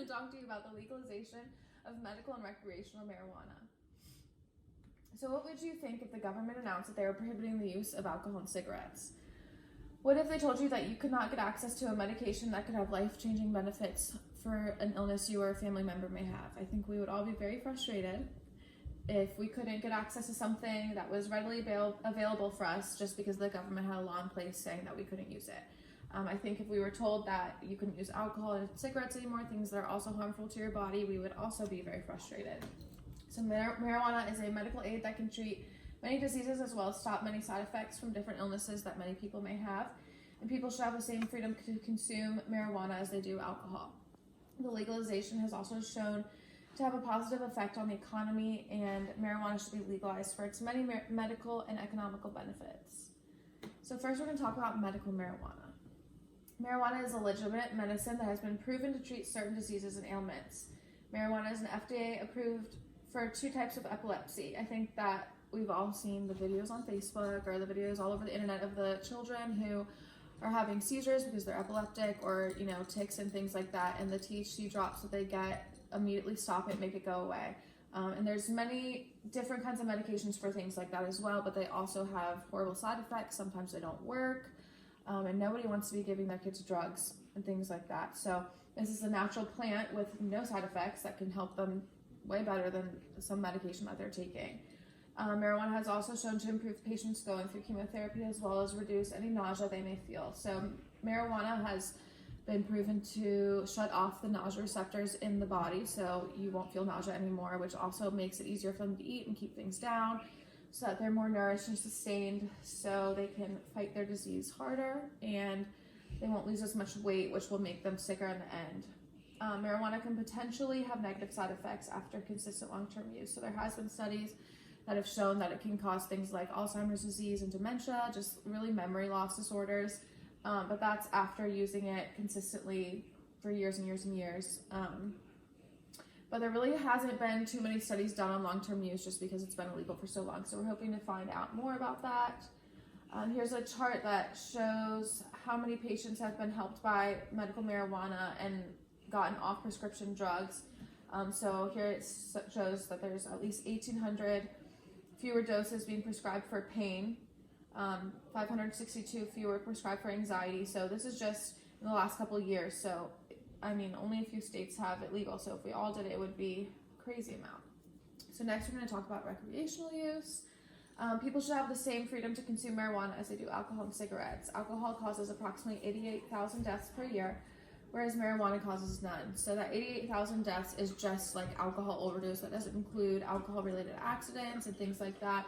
talk to you about the legalization of medical and recreational marijuana. So what would you think if the government announced that they were prohibiting the use of alcohol and cigarettes? What if they told you that you could not get access to a medication that could have life-changing benefits for an illness you or a family member may have? I think we would all be very frustrated if we couldn't get access to something that was readily available for us just because the government had a law in place saying that we couldn't use it. I think if we were told that you couldn't use alcohol and cigarettes anymore, things that are also harmful to your body, we would also be very frustrated. So marijuana is a medical aid that can treat many diseases as well as stop many side effects from different illnesses that many people may have. And people should have the same freedom to consume marijuana as they do alcohol. The legalization has also shown to have a positive effect on the economy, and marijuana should be legalized for its many medical and economical benefits. So first we're going to talk about medical marijuana. Marijuana is a legitimate medicine that has been proven to treat certain diseases and ailments. Marijuana is an FDA approved for 2 types of epilepsy. I think that we've all seen the videos on Facebook or the videos all over the internet of the children who are having seizures because they're epileptic, or tics and things like that, and the THC drops that they get immediately stop it, make it go away. And there's many different kinds of medications for things like that as well, but they also have horrible side effects. Sometimes they don't work, and nobody wants to be giving their kids drugs and things like that. So this is a natural plant with no side effects that can help them way better than some medication that they're taking. Marijuana has also shown to improve patients going through chemotherapy as well as reduce any nausea they may feel. So marijuana has been proven to shut off the nausea receptors in the body, so you won't feel nausea anymore, which also makes it easier for them to eat and keep things down so that they're more nourished and sustained, so they can fight their disease harder and they won't lose as much weight, which will make them sicker in the end. Marijuana can potentially have negative side effects after consistent long-term use. So there has been studies that have shown that it can cause things like Alzheimer's disease and dementia, just really memory loss disorders. But that's after using it consistently for years and years and years. But there really hasn't been too many studies done on long-term use just because it's been illegal for so long. So we're hoping to find out more about that. Here's a chart that shows how many patients have been helped by medical marijuana and gotten off prescription drugs. So here it shows that there's at least 1,800 fewer doses being prescribed for pain, 562 fewer prescribed for anxiety. So this is just in the last couple of years. So, I mean, only a few states have it legal. So if we all did it, it would be a crazy amount. So next we're going to talk about recreational use. People should have the same freedom to consume marijuana as they do alcohol and cigarettes. Alcohol causes approximately 88,000 deaths per year, whereas marijuana causes none. So that 88,000 deaths is just like alcohol overdose. That doesn't include alcohol-related accidents and things like that.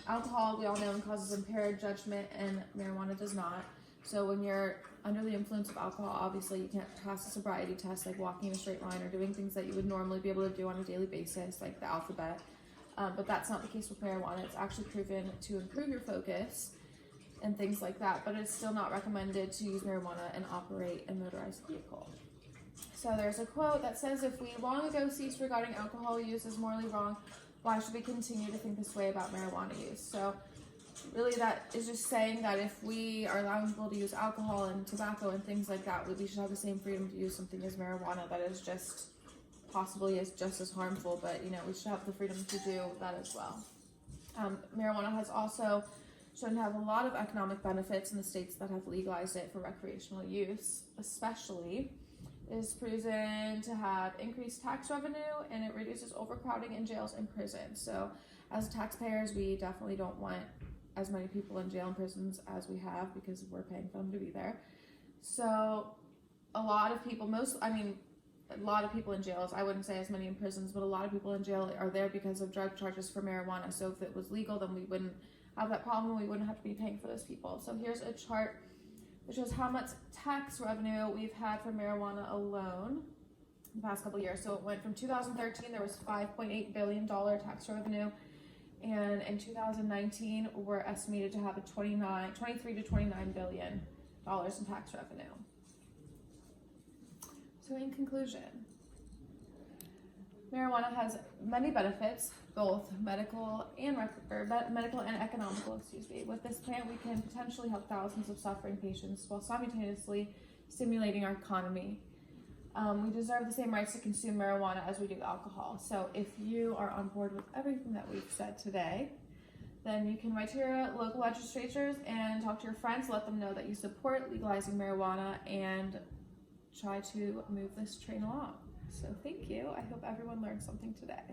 Alcohol, we all know, causes impaired judgment, and marijuana does not. So when you're under the influence of alcohol, obviously you can't pass a sobriety test like walking in a straight line or doing things that you would normally be able to do on a daily basis, like the alphabet. But that's not the case with marijuana. It's actually proven to improve your focus and things like that, but it's still not recommended to use marijuana and operate a motorized vehicle. So there's a quote that says, "If we long ago ceased regarding alcohol use as morally wrong, why should we continue to think this way about marijuana use?" So really that is just saying that if we are allowing people to use alcohol and tobacco and things like that, we should have the same freedom to use something as marijuana that is just possibly is just as harmful, but we should have the freedom to do that as well. Marijuana has also shown to have a lot of economic benefits in the states that have legalized it for recreational use. Especially, it is proven to have increased tax revenue, and it reduces overcrowding in jails and prisons. So as taxpayers, we definitely don't want as many people in jail and prisons as we have because we're paying for them to be there. So a lot of people, a lot of people in jails, I wouldn't say as many in prisons, but a lot of people in jail are there because of drug charges for marijuana. So if it was legal, then we wouldn't have that problem. We wouldn't have to be paying for those people. So here's a chart that shows how much tax revenue we've had for marijuana alone in the past couple of years. So it went from 2013, there was $5.8 billion tax revenue. And in 2019, we're estimated to have a 23 to $29 billion in tax revenue. So in conclusion, marijuana has many benefits, both medical and economical, With this plant, we can potentially help thousands of suffering patients while simultaneously stimulating our economy. We deserve the same rights to consume marijuana as we do alcohol. So if you are on board with everything that we've said today, then you can write to your local legislatures and talk to your friends, let them know that you support legalizing marijuana and try to move this train along. So thank you. I hope everyone learned something today.